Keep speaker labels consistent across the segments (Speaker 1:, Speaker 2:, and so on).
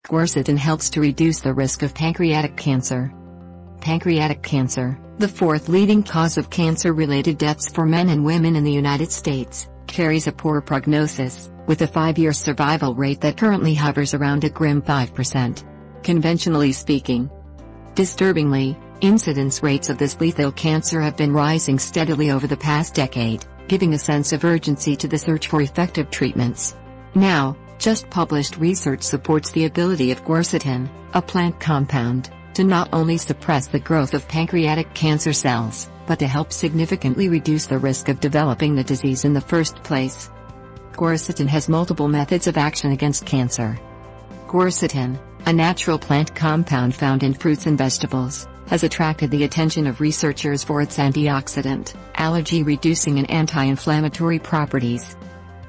Speaker 1: Quercetin helps to reduce the risk of pancreatic cancer. Pancreatic cancer, the fourth leading cause of cancer-related deaths for men and women in the United States, carries a poor prognosis, with a 5-year survival rate that currently hovers around a grim 5%. Conventionally speaking. Disturbingly, incidence rates of this lethal cancer have been rising steadily over the past decade, giving a sense of urgency to the search for effective treatments. Now, just published research supports the ability of quercetin, a plant compound, to not only suppress the growth of pancreatic cancer cells, but to help significantly reduce the risk of developing the disease in the first place. Quercetin has multiple methods of action against cancer. Quercetin, a natural plant compound found in fruits and vegetables, has attracted the attention of researchers for its antioxidant, allergy-reducing and anti-inflammatory properties.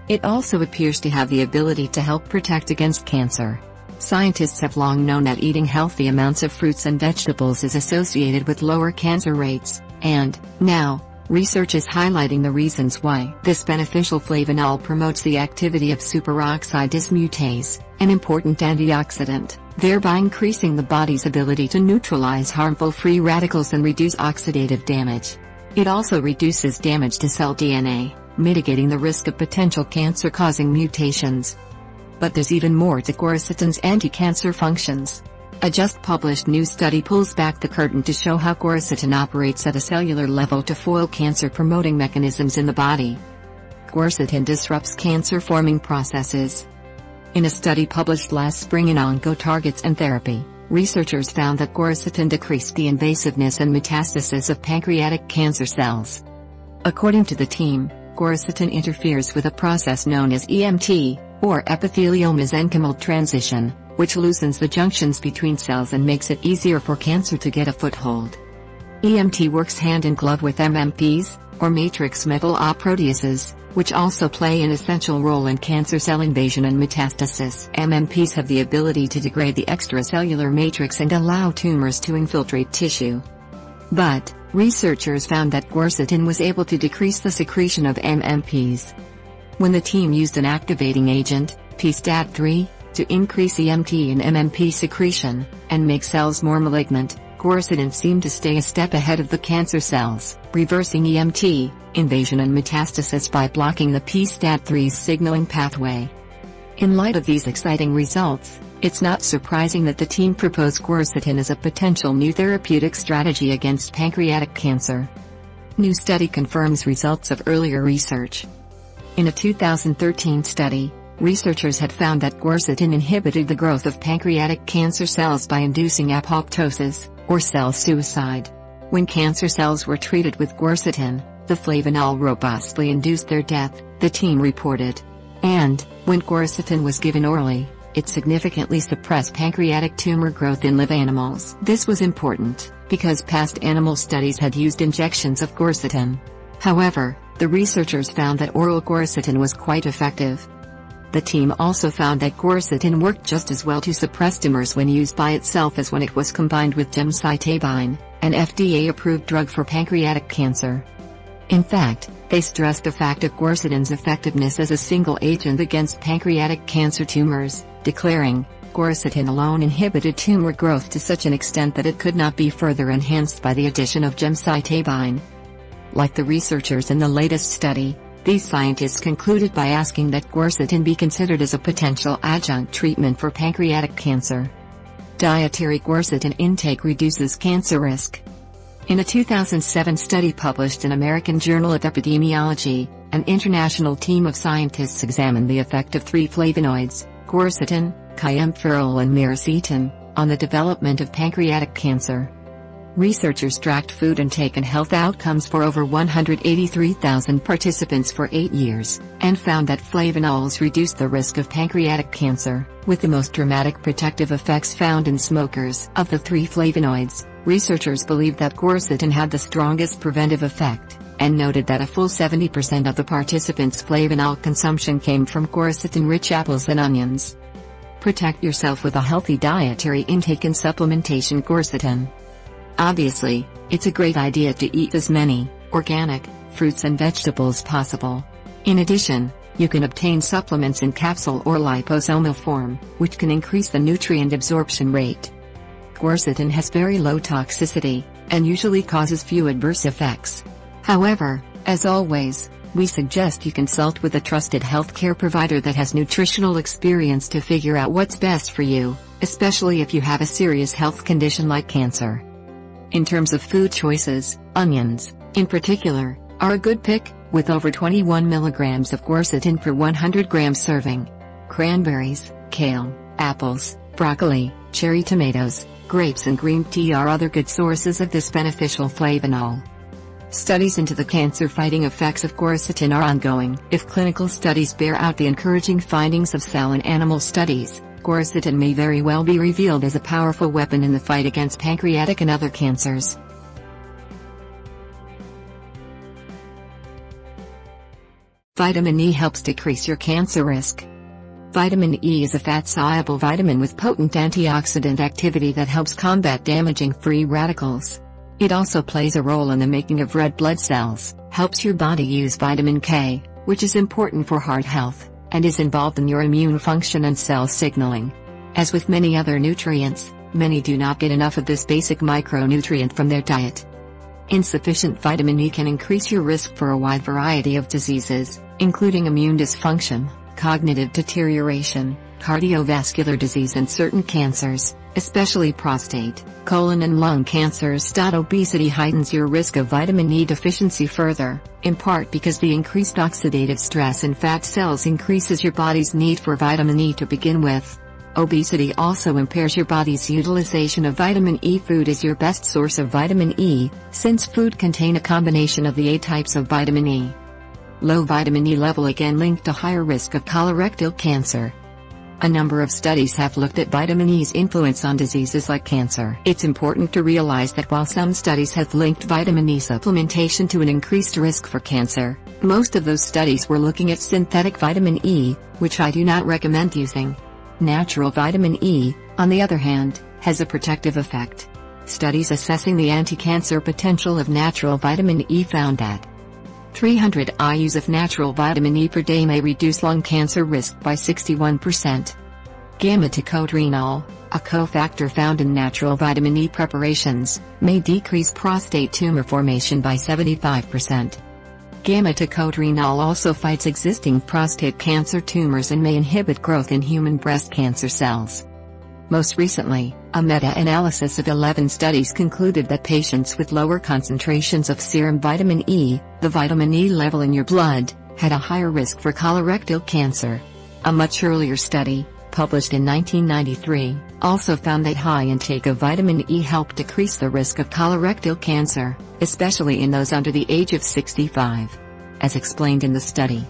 Speaker 1: It also appears to have the ability to help protect against cancer. Scientists have long known that eating healthy amounts of fruits and vegetables is associated with lower cancer rates, and, now, research is highlighting the reasons why. This beneficial flavonol promotes the activity of superoxide dismutase, an important antioxidant, thereby increasing the body's ability to neutralize harmful free radicals and reduce oxidative damage. It also reduces damage to cell DNA, mitigating the risk of potential cancer-causing mutations. But there's even more to quercetin's anti-cancer functions. A just-published new study pulls back the curtain to show how quercetin operates at a cellular level to foil cancer-promoting mechanisms in the body. Quercetin disrupts cancer-forming processes. In a study published last spring in Oncotargets and Therapy, researchers found that quercetin decreased the invasiveness and metastasis of pancreatic cancer cells. According to the team, quercetin interferes with a process known as EMT, or epithelial-mesenchymal transition, which loosens the junctions between cells and makes it easier for cancer to get a foothold. EMT works hand in glove with MMPs, or matrix metalloproteases, which also play an essential role in cancer cell invasion and metastasis. MMPs have the ability to degrade the extracellular matrix and allow tumors to infiltrate tissue. But, researchers found that quercetin was able to decrease the secretion of MMPs. When the team used an activating agent, pSTAT3, to increase EMT and MMP secretion, and make cells more malignant, quercetin seemed to stay a step ahead of the cancer cells, reversing EMT, invasion and metastasis by blocking the pSTAT3's signaling pathway. In light of these exciting results, it's not surprising that the team proposed quercetin as a potential new therapeutic strategy against pancreatic cancer. New study confirms results of earlier research. In a 2013 study, researchers had found that quercetin inhibited the growth of pancreatic cancer cells by inducing apoptosis, or cell suicide. When cancer cells were treated with quercetin, the flavonol robustly induced their death, the team reported. And, when quercetin was given orally, it significantly suppressed pancreatic tumor growth in live animals. This was important, because past animal studies had used injections of quercetin. However, the researchers found that oral quercetin was quite effective. The team also found that quercetin worked just as well to suppress tumors when used by itself as when it was combined with gemcitabine, an FDA-approved drug for pancreatic cancer. In fact, they stressed the fact of quercetin's effectiveness as a single agent against pancreatic cancer tumors, declaring, quercetin alone inhibited tumor growth to such an extent that it could not be further enhanced by the addition of gemcitabine. Like the researchers in the latest study, these scientists concluded by asking that quercetin be considered as a potential adjunct treatment for pancreatic cancer. Dietary quercetin intake reduces cancer risk. In a 2007 study published in American Journal of Epidemiology, an international team of scientists examined the effect of 3 flavonoids, quercetin, chiempherol and myricetin, on the development of pancreatic cancer. Researchers tracked food intake and health outcomes for over 183,000 participants for 8 years, and found that flavonols reduced the risk of pancreatic cancer, with the most dramatic protective effects found in smokers. Of the 3 flavonoids, researchers believed that quercetin had the strongest preventive effect, and noted that a full 70% of the participants' flavonol consumption came from quercetin-rich apples and onions. Protect yourself with a healthy dietary intake and supplementation quercetin. Obviously, it's a great idea to eat as many organic fruits and vegetables possible. In addition, You can obtain supplements in capsule or liposomal form, which can increase the nutrient absorption rate. Quercetin has very low toxicity, and usually causes few adverse effects. However, as always, we suggest you consult with a trusted healthcare provider that has nutritional experience to figure out what's best for you, especially if you have a serious health condition like cancer. In terms of food choices, onions, in particular, are a good pick, with over 21 milligrams of quercetin per 100 gram serving. Cranberries, kale, apples, broccoli, cherry tomatoes, grapes and green tea are other good sources of this beneficial flavonol. Studies into the cancer-fighting effects of quercetin are ongoing. If clinical studies bear out the encouraging findings of cell and animal studies, quercetin may very well be revealed as a powerful weapon in the fight against pancreatic and other cancers. Vitamin E helps decrease your cancer risk. Vitamin E is a fat-soluble vitamin with potent antioxidant activity that helps combat damaging free radicals. It also plays a role in the making of red blood cells, helps your body use vitamin K, which is important for heart health, and is involved in your immune function and cell signaling. As with many other nutrients, many do not get enough of this basic micronutrient from their diet. Insufficient vitamin E can increase your risk for a wide variety of diseases, including immune dysfunction, cognitive deterioration, cardiovascular disease and certain cancers, especially prostate, colon and lung cancers. Obesity heightens your risk of vitamin E deficiency further, in part because the increased oxidative stress in fat cells increases your body's need for vitamin E to begin with. Obesity also impairs your body's utilization of vitamin E. Food is your best source of vitamin E, since food contain a combination of the A types of vitamin E. Low vitamin E level again linked to higher risk of colorectal cancer. A number of studies have looked at vitamin E's influence on diseases like cancer. It's important to realize that while some studies have linked vitamin E supplementation to an increased risk for cancer, most of those studies were looking at synthetic vitamin E, which I do not recommend using. Natural vitamin E, on the other hand, has a protective effect. Studies assessing the anti-cancer potential of natural vitamin E found that 300 IUs of natural vitamin E per day may reduce lung cancer risk by 61%. Gamma-ticotrinol, a cofactor found in natural vitamin E preparations, may decrease prostate tumor formation by 75%. Gamma-ticotrinol also fights existing prostate cancer tumors and may inhibit growth in human breast cancer cells. Most recently, a meta-analysis of 11 studies concluded that patients with lower concentrations of serum vitamin E, the vitamin E level in your blood, had a higher risk for colorectal cancer. A much earlier study, published in 1993, also found that high intake of vitamin E helped decrease the risk of colorectal cancer, especially in those under the age of 65. As explained in the study,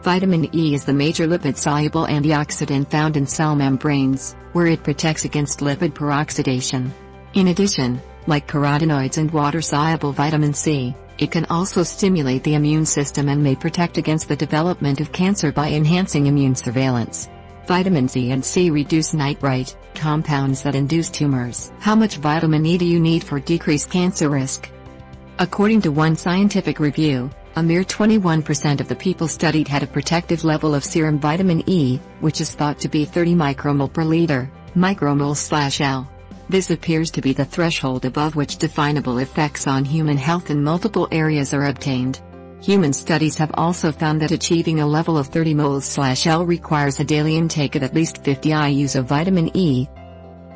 Speaker 1: vitamin E is the major lipid-soluble antioxidant found in cell membranes, where it protects against lipid peroxidation. In addition, like carotenoids and water-soluble vitamin C, it can also stimulate the immune system and may protect against the development of cancer by enhancing immune surveillance. Vitamin C and C reduce nitrite, compounds that induce tumors. How much vitamin E do you need for decreased cancer risk? According to one scientific review, a mere 21% of the people studied had a protective level of serum vitamin E, which is thought to be 30 micromole per liter, micromole/L. This appears to be the threshold above which definable effects on human health in multiple areas are obtained. Human studies have also found that achieving a level of 30 moles/L requires a daily intake of at least 50 IUs of vitamin E.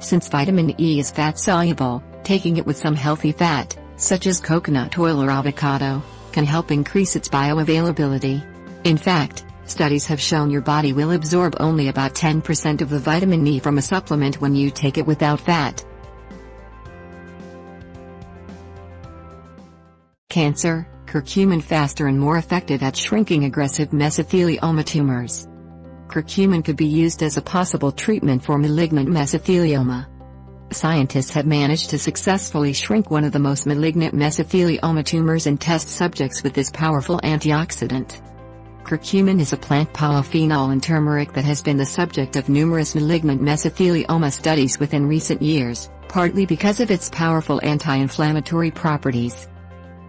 Speaker 1: Since vitamin E is fat-soluble, taking it with some healthy fat, such as coconut oil or avocado, can help increase its bioavailability. In fact, studies have shown your body will absorb only about 10% of the vitamin E from a supplement when you take it without fat. Cancer, curcumin faster and more effective at shrinking aggressive mesothelioma tumors. Curcumin could be used as a possible treatment for malignant mesothelioma. Scientists have managed to successfully shrink one of the most malignant mesothelioma tumors in test subjects with this powerful antioxidant. Curcumin is a plant polyphenol in turmeric that has been the subject of numerous malignant mesothelioma studies within recent years, partly because of its powerful anti-inflammatory properties.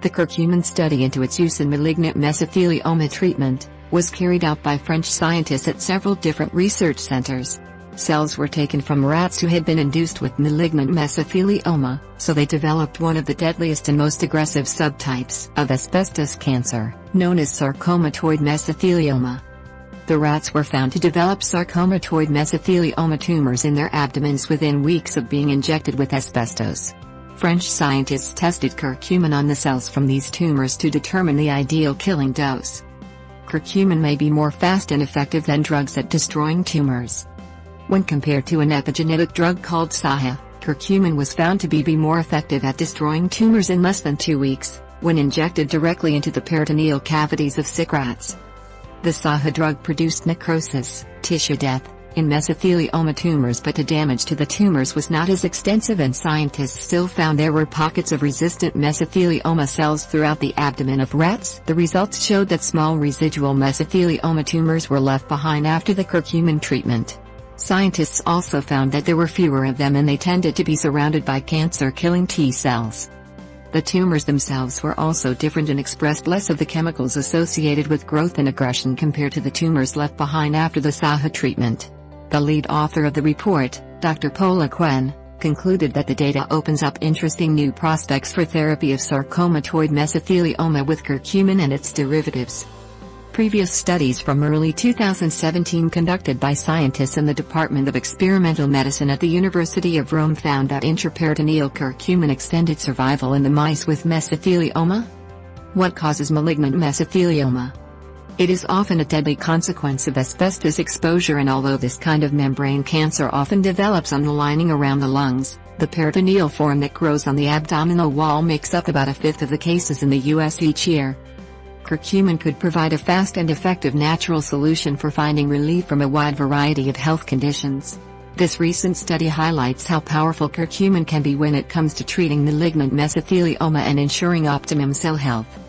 Speaker 1: The curcumin study into its use in malignant mesothelioma treatment, was carried out by French scientists at several different research centers. Cells were taken from rats who had been induced with malignant mesothelioma, so they developed one of the deadliest and most aggressive subtypes of asbestos cancer, known as sarcomatoid mesothelioma. The rats were found to develop sarcomatoid mesothelioma tumors in their abdomens within weeks of being injected with asbestos. French scientists tested curcumin on the cells from these tumors to determine the ideal killing dose. Curcumin may be more fast and effective than drugs at destroying tumors. When compared to an epigenetic drug called SAHA, curcumin was found to be more effective at destroying tumors in less than 2 weeks, when injected directly into the peritoneal cavities of sick rats. The SAHA drug produced necrosis, tissue death, in mesothelioma tumors, but the damage to the tumors was not as extensive, and scientists still found there were pockets of resistant mesothelioma cells throughout the abdomen of rats. The results showed that small residual mesothelioma tumors were left behind after the curcumin treatment. Scientists also found that there were fewer of them, and they tended to be surrounded by cancer-killing T cells. The tumors themselves were also different and expressed less of the chemicals associated with growth and aggression compared to the tumors left behind after the SAHA treatment. The lead author of the report, Dr. Paula Quen, concluded that the data opens up interesting new prospects for therapy of sarcomatoid mesothelioma with curcumin and its derivatives. Previous studies from early 2017 conducted by scientists in the Department of Experimental Medicine at the University of Rome found that intraperitoneal curcumin extended survival in the mice with mesothelioma. What causes malignant mesothelioma? It is often a deadly consequence of asbestos exposure, and although this kind of membrane cancer often develops on the lining around the lungs, the peritoneal form that grows on the abdominal wall makes up about a fifth of the cases in the U.S. each year. Curcumin could provide a fast and effective natural solution for finding relief from a wide variety of health conditions. This recent study highlights how powerful curcumin can be when it comes to treating malignant mesothelioma and ensuring optimum cell health.